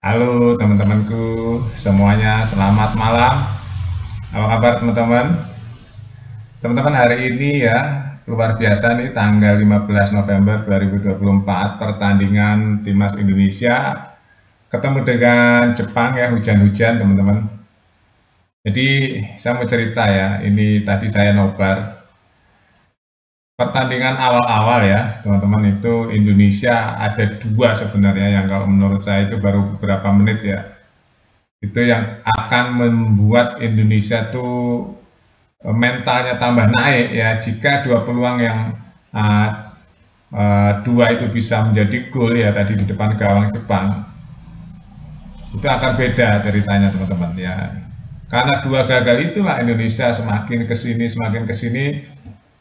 Halo teman-temanku semuanya, selamat malam. Apa kabar teman-teman? Teman-teman, hari ini ya luar biasa nih, tanggal 15 November 2024 pertandingan timnas Indonesia ketemu dengan Jepang ya, hujan-hujan teman-teman. Jadi saya mau cerita ya, ini tadi saya nobar pertandingan awal-awal ya teman-teman. Itu Indonesia ada dua sebenarnya yang kalau menurut saya itu baru beberapa menit ya, itu yang akan membuat Indonesia tuh mentalnya tambah naik ya, jika dua peluang yang uh, dua itu bisa menjadi gol ya tadi di depan gawang Jepang, itu akan beda ceritanya teman-teman ya. Karena dua gagal itulah Indonesia semakin kesini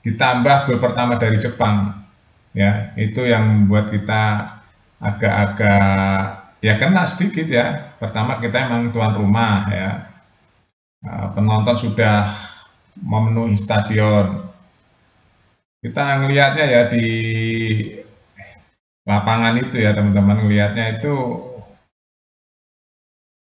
ditambah gol pertama dari Jepang ya, itu yang membuat kita agak-agak ya kena sedikit ya. Pertama, kita emang tuan rumah ya. Penonton sudah memenuhi stadion. Kita ngelihatnya ya di lapangan itu ya teman-teman, ngelihatnya itu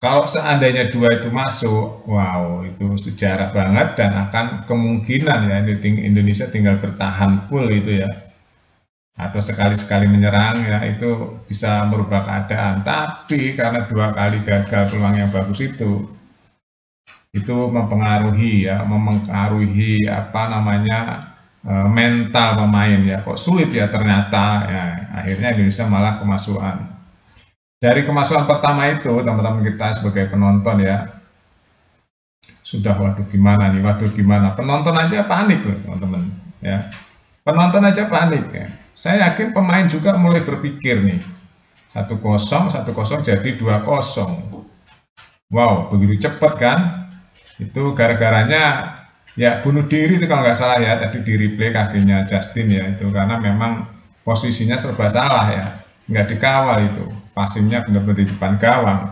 kalau seandainya dua itu masuk, wow itu sejarah banget, dan akan kemungkinan ya Indonesia tinggal bertahan full itu ya, atau sekali-sekali menyerang ya, itu bisa merubah keadaan. Tapi karena dua kali gagal peluang yang bagus itu mempengaruhi ya, mempengaruhi apa namanya, mental pemain ya. Kok sulit ya ternyata ya, akhirnya Indonesia malah kemasukan. Dari kemasukan pertama itu teman-teman, kita sebagai penonton ya sudah waduh gimana nih, waduh gimana, penonton aja panik loh teman-teman ya, penonton aja panik ya. Saya yakin pemain juga mulai berpikir nih, 1-0 jadi 2-0. Wow, begitu cepat kan. Itu gara-garanya ya bunuh diri itu kalau nggak salah ya, tadi di replay kakinya Justin ya, itu karena memang posisinya serba salah ya, nggak dikawal, itu passingnya benar-benar di depan gawang.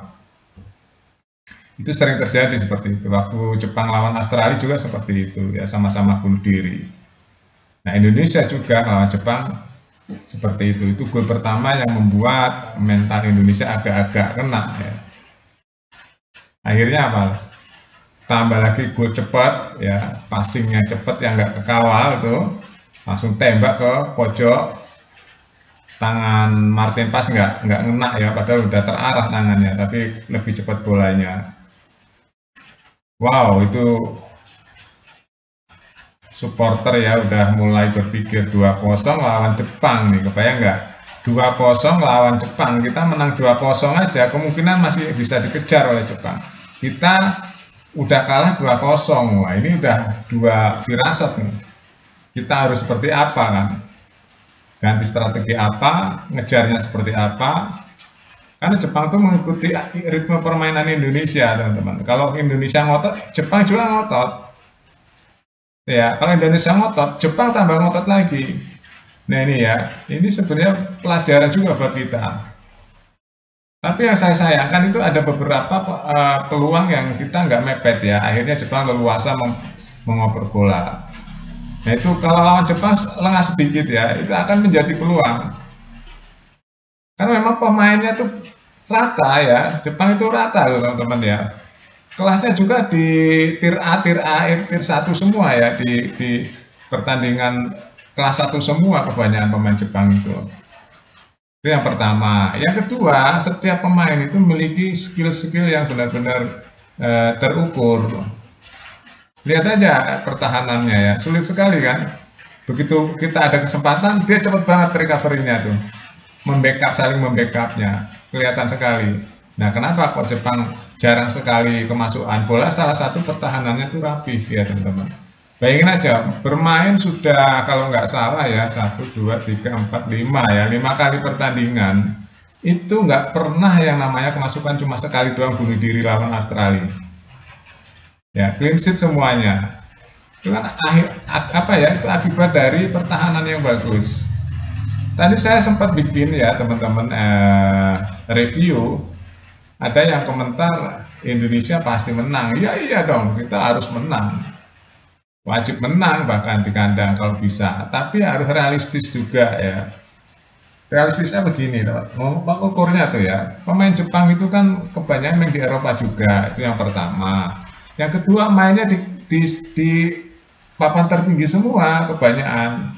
Itu sering terjadi seperti itu. Waktu Jepang lawan Australia juga seperti itu ya, sama-sama bunuh diri. Nah, Indonesia juga lawan Jepang seperti itu. Itu gol pertama yang membuat mental Indonesia agak-agak kena ya. Akhirnya apa? Tambah lagi gol cepat ya, passingnya cepat yang nggak kekawal tuh, langsung tembak ke pojok, tangan Martin Pas nggak ngena ya, padahal udah terarah tangannya, tapi lebih cepat bolanya. Wow, itu supporter ya udah mulai berpikir 2-0 lawan Jepang nih, kebayang nggak? 2-0 lawan Jepang, kita menang 2-0 aja kemungkinan masih bisa dikejar oleh Jepang. Kita udah kalah 2-0, wah ini udah dua firasat nih. Kita harus seperti apa kan? Ganti strategi apa? Ngejarnya seperti apa? Karena Jepang tuh mengikuti ritme permainan Indonesia, teman-teman. Kalau Indonesia ngotot, Jepang juga ngotot. Ya, kalau Indonesia ngotot, Jepang tambah ngotot lagi. Nah ini ya, ini sebenarnya pelajaran juga buat kita. Tapi yang saya sayangkan itu ada beberapa peluang yang kita nggak mepet ya. Akhirnya Jepang leluasa mengoper bola. Nah itu kalau lawan Jepang lengah sedikit ya, itu akan menjadi peluang. Karena memang pemainnya tuh rata ya, Jepang itu rata loh teman-teman ya. Kelasnya juga di tier 1 semua ya, di pertandingan kelas 1 semua kebanyakan pemain Jepang itu. Itu yang pertama. Yang kedua, setiap pemain itu memiliki skill-skill yang benar-benar terukur. Lihat aja pertahanannya ya, sulit sekali kan. Begitu kita ada kesempatan, dia cepat banget recovery-nya tuh. Saling membackupnya. Kelihatan sekali. Nah, kenapa kok Jepang jarang sekali kemasukan bola? Salah satu pertahanannya tuh rapih ya teman-teman. Bayangin aja, bermain sudah kalau nggak salah ya, 1, 2, 3, 4, 5 ya, 5 kali pertandingan. Itu nggak pernah yang namanya kemasukan, cuma sekali doang bunuh diri lawan Australia. Ya, clean sheet semuanya. Itu kan apa ya, itu akibat dari pertahanan yang bagus. Tadi saya sempat bikin ya teman-teman review, ada yang komentar Indonesia pasti menang. Ya iya dong, kita harus menang. Wajib menang bahkan di kandang kalau bisa. Tapi harus realistis juga ya. Realistisnya begini, mengukurnya tuh ya, pemain Jepang itu kan kebanyakan main di Eropa juga, itu yang pertama. Yang kedua mainnya di papan tertinggi semua, kebanyakan.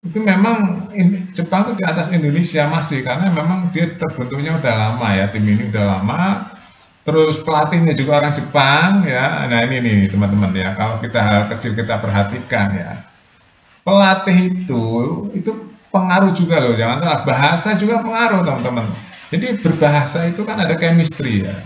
Itu memang Jepang tuh di atas Indonesia masih, karena memang dia terbentuknya udah lama ya, tim ini udah lama. Terus pelatihnya juga orang Jepang ya. Nah ini nih teman-teman ya, kalau kita hal kecil kita perhatikan ya, pelatih itu pengaruh juga loh, jangan salah, bahasa juga pengaruh teman-teman. Jadi berbahasa itu kan ada chemistry ya,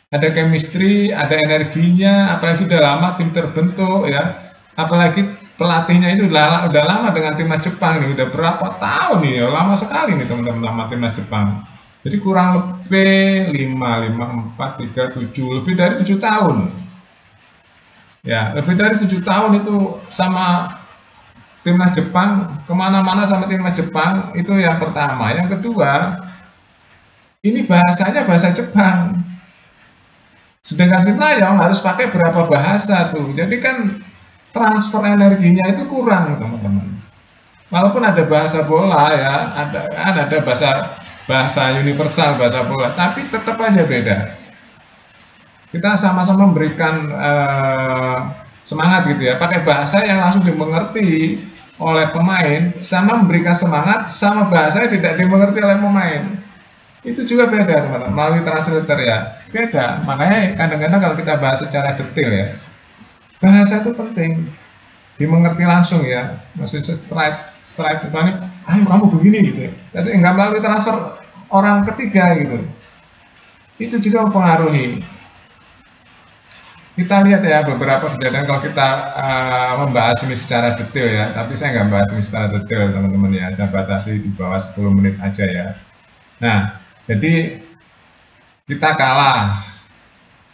ada chemistry, ada energinya, apalagi udah lama tim terbentuk ya, apalagi pelatihnya itu udah lama dengan timnas Jepang nih, udah berapa tahun nih ya, lama sekali nih teman-teman sama timnas Jepang. Jadi kurang lebih 4, 3, 7, lebih dari 7 tahun. Ya, lebih dari 7 tahun itu sama timnas Jepang, kemana-mana sama timnas Jepang, itu yang pertama. Yang kedua, ini bahasanya bahasa Jepang. Sedangkan Sintayong harus pakai berapa bahasa tuh. Jadi kan transfer energinya itu kurang, teman-teman. Walaupun ada bahasa bola ya, ada bahasa bahasa universal bahasa bola, tapi tetap aja beda. Kita sama-sama memberikan semangat gitu ya, pakai bahasa yang langsung dimengerti oleh pemain, sama memberikan semangat sama bahasa yang tidak dimengerti oleh pemain. Itu juga beda teman-teman, melalui translator ya, beda. Makanya kadang-kadang kalau kita bahas secara detail ya, bahasa itu penting, dimengerti langsung ya. Maksudnya strike itu nih, ayo kamu begini gitu ya. Jadi nggak melalui transfer orang ketiga gitu. Itu juga mempengaruhi. Kita lihat ya beberapa kejadian kalau kita membahas ini secara detail ya, tapi saya nggak bahas ini secara detail teman-teman ya, saya batasi di bawah 10 menit aja ya. Nah, jadi kita kalah.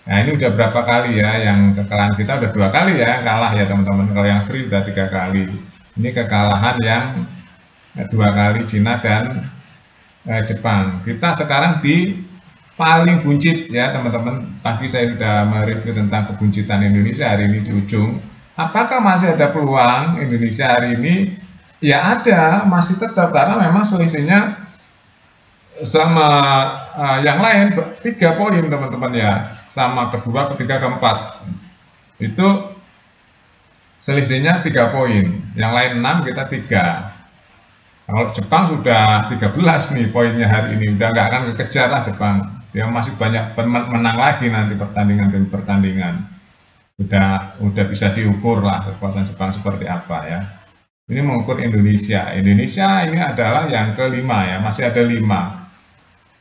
Nah ini udah berapa kali ya, yang kekalahan kita udah 2 kali ya kalah ya teman-teman. Kalau yang seri udah 3 kali. Ini kekalahan yang 2 kali Cina dan Jepang. Kita sekarang di paling buncit ya teman-teman. Pagi saya sudah mereview tentang kebuncitan Indonesia hari ini di ujung. Apakah masih ada peluang Indonesia hari ini? Ya ada, masih tetap, karena memang selisihnya sama yang lain 3 poin teman-teman ya, sama kedua, ketiga, keempat itu selisihnya 3 poin, yang lain 6, kita 3. Kalau Jepang sudah 13 nih poinnya hari ini, udah nggak akan kekejar lah Jepang, dia masih banyak menang lagi nanti pertandingan demi pertandingan, udah bisa diukur lah kekuatan Jepang seperti apa ya. Ini mengukur Indonesia ini adalah yang kelima ya, masih ada 5.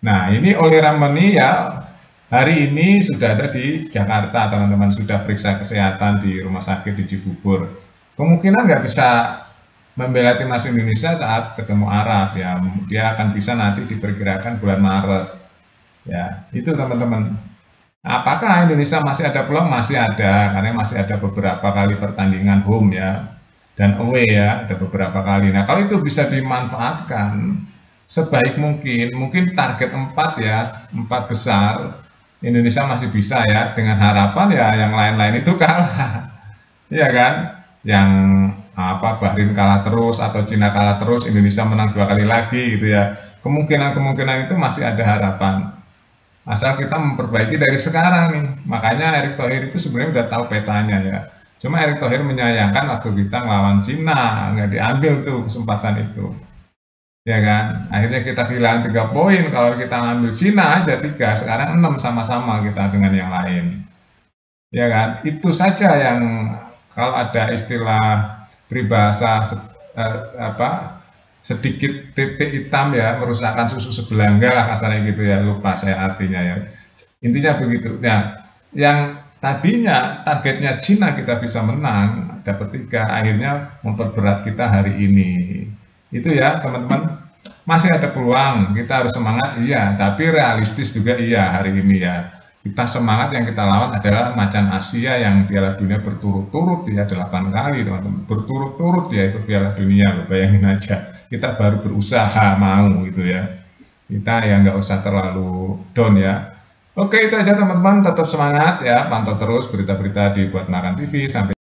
Nah, ini Oli Ramani ya hari ini sudah ada di Jakarta, teman-teman, sudah periksa kesehatan di rumah sakit di Cibubur. Kemungkinan nggak bisa membela timnas Indonesia saat ketemu Arab ya, dia akan bisa nanti diperkirakan bulan Maret. Ya, itu teman-teman. Apakah Indonesia masih ada peluang? Masih ada, karena masih ada beberapa kali pertandingan home ya, dan away ya, ada beberapa kali. Nah, kalau itu bisa dimanfaatkan sebaik mungkin target 4 ya, 4 besar, Indonesia masih bisa ya, dengan harapan ya yang lain-lain itu kalah. Iya kan? Yang Bahrain kalah terus atau Cina kalah terus, Indonesia menang 2 kali lagi gitu ya. Kemungkinan-kemungkinan itu masih ada harapan. Asal kita memperbaiki dari sekarang nih. Makanya Erick Thohir itu sebenarnya udah tahu petanya ya. Cuma Erick Thohir menyayangkan waktu kita ngelawan Cina, nggak diambil tuh kesempatan itu. Ya kan? Akhirnya kita kehilangan 3 poin, kalau kita ngambil Cina aja 3, sekarang 6 sama-sama kita dengan yang lain. Ya kan? Itu saja yang kalau ada istilah peribahasa sedikit titik hitam ya, merusakkan susu sebelangga lah kasarnya gitu ya, lupa saya artinya ya. Intinya begitu. Nah, yang tadinya targetnya Cina kita bisa menang, dapat 3, akhirnya memperberat kita hari ini. Itu ya teman-teman, masih ada peluang, kita harus semangat iya, tapi realistis juga iya hari ini ya. Kita semangat, yang kita lawan adalah macan Asia yang Piala Dunia berturut-turut ya, 8 kali teman-teman, berturut-turut ya ikut Piala Dunia, bayangin aja. Kita baru berusaha mau gitu ya. Kita ya nggak usah terlalu down ya. Oke, itu aja teman-teman, tetap semangat ya, pantau terus berita-berita di Buat Makan TV. Sampai